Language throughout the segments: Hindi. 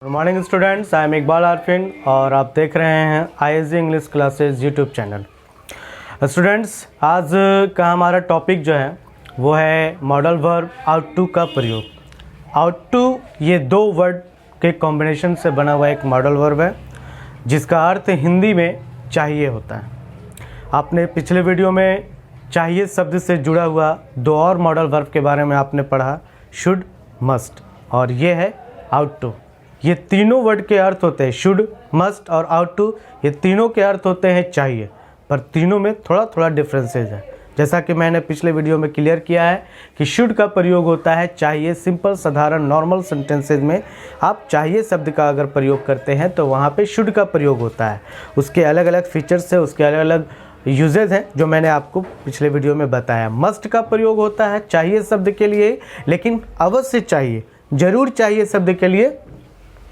Good morning students, I am Iqbal Arfin और आप देख रहे हैं ISG English classes YouTube channel. Students, आज का हमारा टॉपिक जो है वो है मॉडल वर्ब आउट टू का प्रयोग। आउट टू ये दो वर्ड के कॉम्बिनेशन से बना हुआ एक मॉडल वर्ब है जिसका अर्थ हिंदी में चाहिए होता है। आपने पिछले वीडियो में चाहिए शब्द से जुड़ा हुआ दो और मॉडल वर्ब के बारे में आपने पढ़ा, शुड, मस्ट, और ये है आउट टू। ये तीनों वर्ड के अर्थ होते हैं, शुड, मस्ट और आउट टू, ये तीनों के अर्थ होते हैं चाहिए, पर तीनों में थोड़ा थोड़ा डिफरेंसेस है। जैसा कि मैंने पिछले वीडियो में क्लियर किया है कि शुड का प्रयोग होता है चाहिए, सिंपल साधारण नॉर्मल सेंटेंसेज में आप चाहिए शब्द का अगर प्रयोग करते हैं तो वहाँ पे शुड का प्रयोग होता है। उसके अलग अलग फीचर्स है, उसके अलग अलग यूजेज हैं जो मैंने आपको पिछले वीडियो में बताया। मस्ट का प्रयोग होता है चाहिए शब्द के लिए, लेकिन अवश्य चाहिए, जरूर चाहिए शब्द के लिए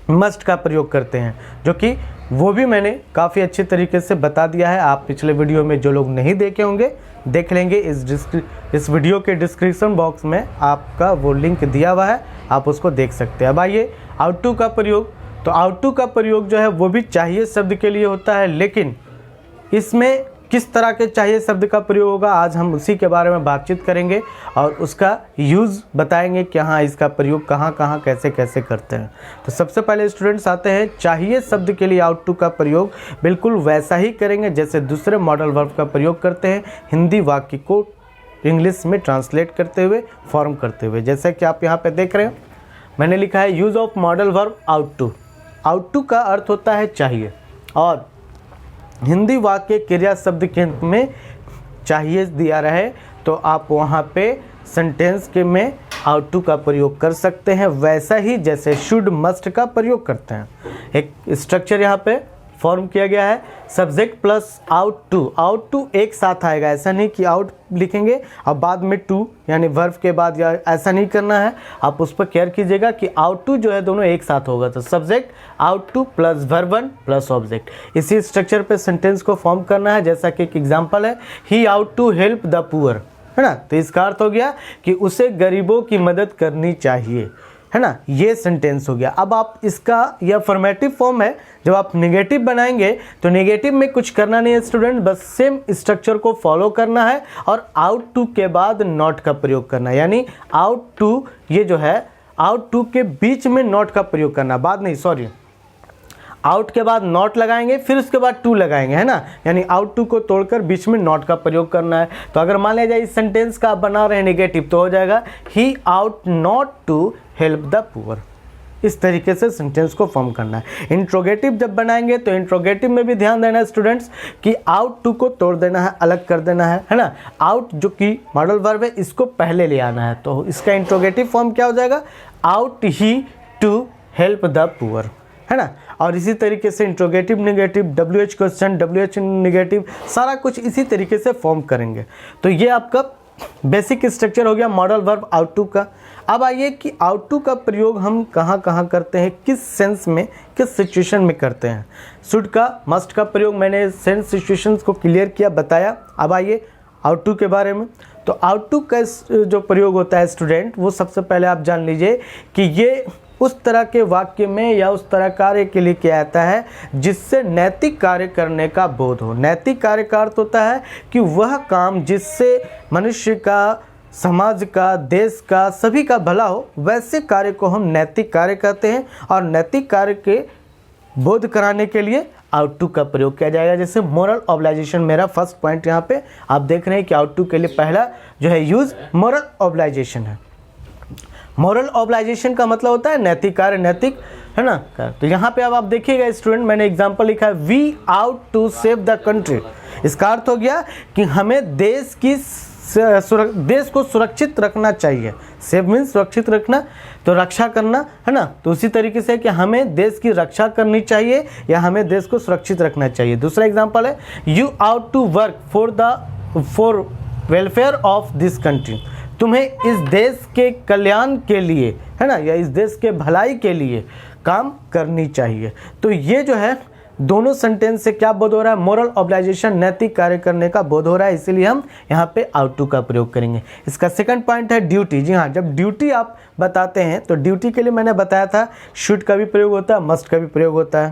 मस्ट का प्रयोग करते हैं, जो कि वो भी मैंने काफ़ी अच्छे तरीके से बता दिया है। आप पिछले वीडियो में जो लोग नहीं देखे होंगे देख लेंगे, इस वीडियो के डिस्क्रिप्शन बॉक्स में आपका वो लिंक दिया हुआ है, आप उसको देख सकते हैं। अब आइए आउट टू का प्रयोग। तो आउट टू का प्रयोग जो है वो भी चाहिए शब्द के लिए होता है, लेकिन इसमें किस तरह के चाहिए शब्द का प्रयोग होगा आज हम उसी के बारे में बातचीत करेंगे और उसका यूज़ बताएंगे कि हाँ इसका प्रयोग कहाँ कहाँ कैसे कैसे करते हैं। तो सबसे पहले स्टूडेंट्स आते हैं चाहिए शब्द के लिए आउट टू का प्रयोग बिल्कुल वैसा ही करेंगे जैसे दूसरे मॉडल वर्ब का प्रयोग करते हैं, हिंदी वाक्य को इंग्लिश में ट्रांसलेट करते हुए, फॉर्म करते हुए। जैसे कि आप यहाँ पर देख रहे हैं मैंने लिखा है use of modal verb ought to. Ought to का अर्थ होता है चाहिए और हिंदी वाक्य क्रिया शब्द के अंत में चाहिए दिया रहे तो आप वहाँ पे सेंटेंस के में आउट टू का प्रयोग कर सकते हैं, वैसा ही जैसे शुड, मस्ट का प्रयोग करते हैं। एक स्ट्रक्चर यहाँ पे फॉर्म किया गया है, subject plus ought to. Ought to एक साथ आएगा, ऐसा नहीं कि आउट लिखेंगे और बाद में टू यानी वर्ब के बाद, या ऐसा नहीं करना है। आप उस पर केयर कीजिएगा कि आउट टू जो है दोनों एक साथ होगा। तो subject ought to plus verb one plus object, इसी स्ट्रक्चर पे सेंटेंस को फॉर्म करना है। जैसा कि एक एग्जांपल है, he ought to help the poor, है ना। तो इसका अर्थ हो गया कि उसे गरीबों की मदद करनी चाहिए, है ना। ये सेंटेंस हो गया। अब आप इसका यह फॉर्मेटिव फॉर्म है, जब आप नेगेटिव बनाएंगे तो नेगेटिव में कुछ करना नहीं है स्टूडेंट, बस सेम स्ट्रक्चर को फॉलो करना है और आउट टू के बाद नॉट का प्रयोग करना है। यानी आउट टू, ये जो है आउट टू के बीच में नॉट का प्रयोग करना, बाद नहीं, सॉरी, आउट के बाद नॉट लगाएंगे फिर उसके बाद टू लगाएंगे, है ना। यानी आउट टू को तोड़कर बीच में नॉट का प्रयोग करना है। तो अगर मान लिया जाए इस सेंटेंस का आप बना रहे हैं नेगेटिव तो हो जाएगा he ought not to help the poor. इस तरीके से सेंटेंस को फॉर्म करना है। इंट्रोगेटिव जब बनाएंगे तो इंट्रोगेटिव में भी ध्यान देना है स्टूडेंट्स कि आउट टू को तोड़ देना है, अलग कर देना है ना। आउट जो कि मॉडल वर्ब है इसको पहले ले आना है, तो इसका इंट्रोगेटिव फॉर्म क्या हो जाएगा, आउट ही टू हेल्प द पुअर, है ना। और इसी तरीके से interrogative negative, WH question, WH negative, सारा कुछ इसी तरीके से फॉर्म करेंगे। तो ये आपका बेसिक स्ट्रक्चर हो गया मॉडल वर्ब आउट टू का। अब आइए कि आउट टू का प्रयोग हम कहाँ कहाँ करते हैं, किस सेंस में, किस सिचुएशन में करते हैं। शुड का, मस्ट का प्रयोग मैंने सेंस सिचुएशंस को क्लियर किया, बताया। अब आइए आउट टू के बारे में। तो आउट टू का जो प्रयोग होता है स्टूडेंट, वो सबसे पहले आप जान लीजिए कि ये उस तरह के वाक्य में या उस तरह कार्य के लिए किया जाता है जिससे नैतिक कार्य करने का बोध हो। नैतिक कार्य का अर्थ होता है कि वह काम जिससे मनुष्य का, समाज का, देश का, सभी का भला हो, वैसे कार्य को हम नैतिक कार्य कहते हैं। और नैतिक कार्य के बोध कराने के लिए आउट टू का प्रयोग किया जाएगा। जैसे मोरल ऑब्लाइजेशन, मेरा फर्स्ट पॉइंट यहाँ पे आप देख रहे हैं कि आउट टू के लिए पहला जो है यूज मोरल ऑब्लाइजेशन है। मोरल ऑब्लाइजेशन का मतलब होता है नैतिक कार्य, नैतिक, है ना। तो यहाँ पे अब आप देखिएगा स्टूडेंट, मैंने एग्जांपल लिखा है we ought to save the country. इसका अर्थ हो गया कि हमें देश को सुरक्षित रखना चाहिए। सेव मीन्स सुरक्षित रखना, तो रक्षा करना, है ना। तो उसी तरीके से कि हमें देश की रक्षा करनी चाहिए या हमें देश को सुरक्षित रखना चाहिए। दूसरा एग्जांपल है you ought to work for welfare of this country. तुम्हें इस देश के कल्याण के लिए, है ना, या इस देश के भलाई के लिए काम करनी चाहिए। तो ये जो है दोनों सेंटेंस से क्या बोध हो रहा है, मोरल ऑब्लाइजेशन, नैतिक कार्य करने का बोध हो रहा है, इसीलिए हम यहाँ पे आउट टू का प्रयोग करेंगे। इसका सेकंड पॉइंट है ड्यूटी। जी हाँ, जब ड्यूटी आप बताते हैं तो ड्यूटी के लिए मैंने बताया था शुड का भी प्रयोग होता है, मस्ट का भी प्रयोग होता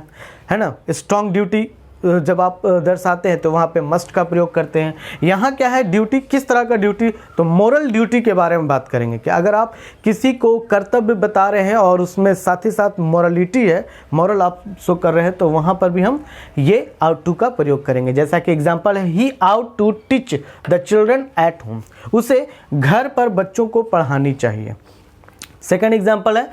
है ना। स्ट्रॉन्ग ड्यूटी जब आप दर्शाते हैं तो वहाँ पे मस्ट का प्रयोग करते हैं। यहाँ क्या है ड्यूटी, किस तरह का ड्यूटी, तो मोरल ड्यूटी के बारे में बात करेंगे कि अगर आप किसी को कर्तव्य बता रहे हैं और उसमें साथ ही साथ मोरलिटी है, मोरल आप शो कर रहे हैं, तो वहाँ पर भी हम ये आउट टू का प्रयोग करेंगे। जैसा कि एग्जाम्पल है, he ought to teach the children at home, उसे घर पर बच्चों को पढ़ानी चाहिए। सेकेंड एग्जाम्पल है,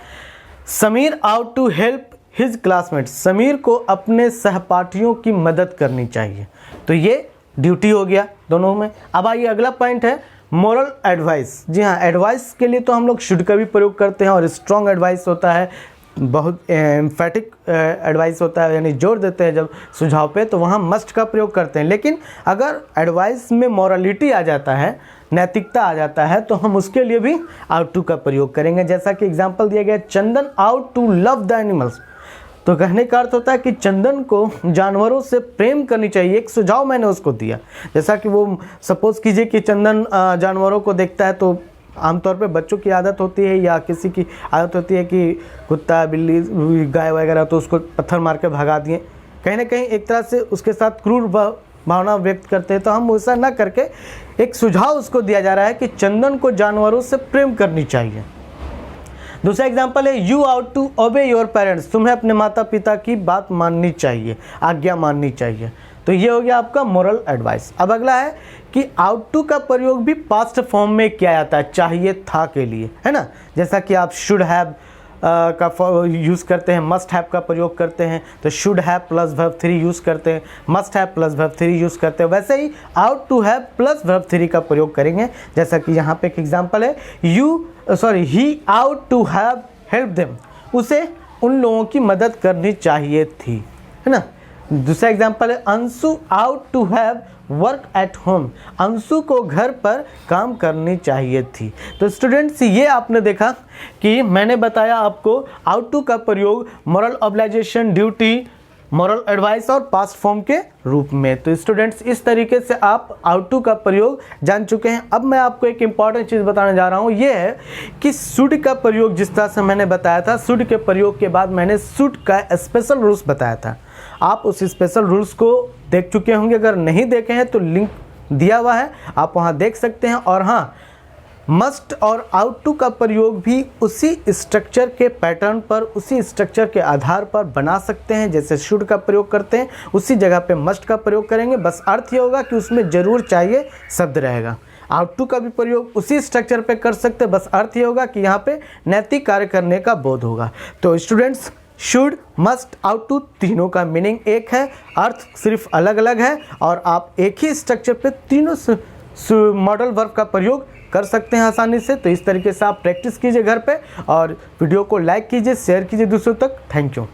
Sameer ought to help his classmate, समीर को अपने सहपाठियों की मदद करनी चाहिए। तो ये ड्यूटी हो गया दोनों में। अब आइए अगला पॉइंट है मोरल एडवाइस। जी हाँ, एडवाइस के लिए तो हम लोग शुड का भी प्रयोग करते हैं और स्ट्रॉन्ग एडवाइस होता है, बहुत एम्फेटिक एडवाइस होता है, यानी जोर देते हैं जब सुझाव पे, तो वहाँ मस्ट का प्रयोग करते हैं। लेकिन अगर एडवाइस में मॉरलिटी आ जाता है, नैतिकता आ जाता है, तो हम उसके लिए भी आउट टू का प्रयोग करेंगे। जैसा कि एग्जाम्पल दिया गया, Chandan ought to love the animals, तो कहने का अर्थ होता है कि चंदन को जानवरों से प्रेम करनी चाहिए। एक सुझाव मैंने उसको दिया, जैसा कि वो सपोज कीजिए कि चंदन जानवरों को देखता है, तो आमतौर पे बच्चों की आदत होती है या किसी की आदत होती है कि कुत्ता, बिल्ली, गाय वगैरह, तो उसको पत्थर मार के भगा दिए, कहीं ना कहीं एक तरह से उसके साथ क्रूर भावना व्यक्त करते हैं। तो हम वैसा ना करके एक सुझाव उसको दिया जा रहा है कि चंदन को जानवरों से प्रेम करनी चाहिए। दूसरा एग्जाम्पल है, you ought to obey your parents, तुम्हें अपने माता पिता की बात माननी चाहिए, आज्ञा माननी चाहिए। तो ये हो गया आपका मोरल एडवाइस। अब अगला है कि आउट टू का प्रयोग भी पास्ट फॉर्म में किया जाता है, चाहिए था के लिए, है ना। जैसा कि आप शुड हैव का यूज़ करते हैं, मस्ट हैव का प्रयोग करते हैं, तो should have plus verb 3 use करते हैं, must have plus verb 3 use करते हैं। वैसे ही ought to have plus verb 3 का प्रयोग करेंगे। जैसा कि यहाँ पे एक एग्जांपल है, he ought to have help them, उसे उन लोगों की मदद करनी चाहिए थी, है ना। दूसरा एग्जांपल है, Anshu ought to have work at home, अंशु को घर पर काम करनी चाहिए थी। तो स्टूडेंट्स, ये आपने देखा कि मैंने बताया आपको आउट टू का प्रयोग मोरल ऑब्लाइजेशन, ड्यूटी, मोरल एडवाइस और पास्ट फॉर्म के रूप में। तो स्टूडेंट्स, इस तरीके से आप आउट टू का प्रयोग जान चुके हैं। अब मैं आपको एक इंपॉर्टेंट चीज़ बताने जा रहा हूँ, ये है कि शुड का प्रयोग जिस तरह से मैंने बताया था, शुड के प्रयोग के बाद मैंने शुड का स्पेशल रूल्स बताया था। आप उस स्पेशल रूल्स को देख चुके होंगे, अगर नहीं देखे हैं तो लिंक दिया हुआ है, आप वहाँ देख सकते हैं। और हाँ, मस्ट और आउट टू का प्रयोग भी उसी स्ट्रक्चर के पैटर्न पर, उसी स्ट्रक्चर के आधार पर बना सकते हैं। जैसे शुड का प्रयोग करते हैं, उसी जगह पे मस्ट का प्रयोग करेंगे, बस अर्थ ये होगा कि उसमें जरूर चाहिए शब्द रहेगा। आउट टू का भी प्रयोग उसी स्ट्रक्चर पे कर सकते हैं, बस अर्थ ये होगा कि यहाँ पे नैतिक कार्य करने का बोध होगा। तो students, should, must, ought to तीनों का मीनिंग एक है, अर्थ सिर्फ अलग अलग है, और आप एक ही स्ट्रक्चर पे तीनों मॉडल वर्ब का प्रयोग कर सकते हैं आसानी से। तो इस तरीके से आप प्रैक्टिस कीजिए घर पे, और वीडियो को लाइक कीजिए, शेयर कीजिए दूसरों तक। Thank you.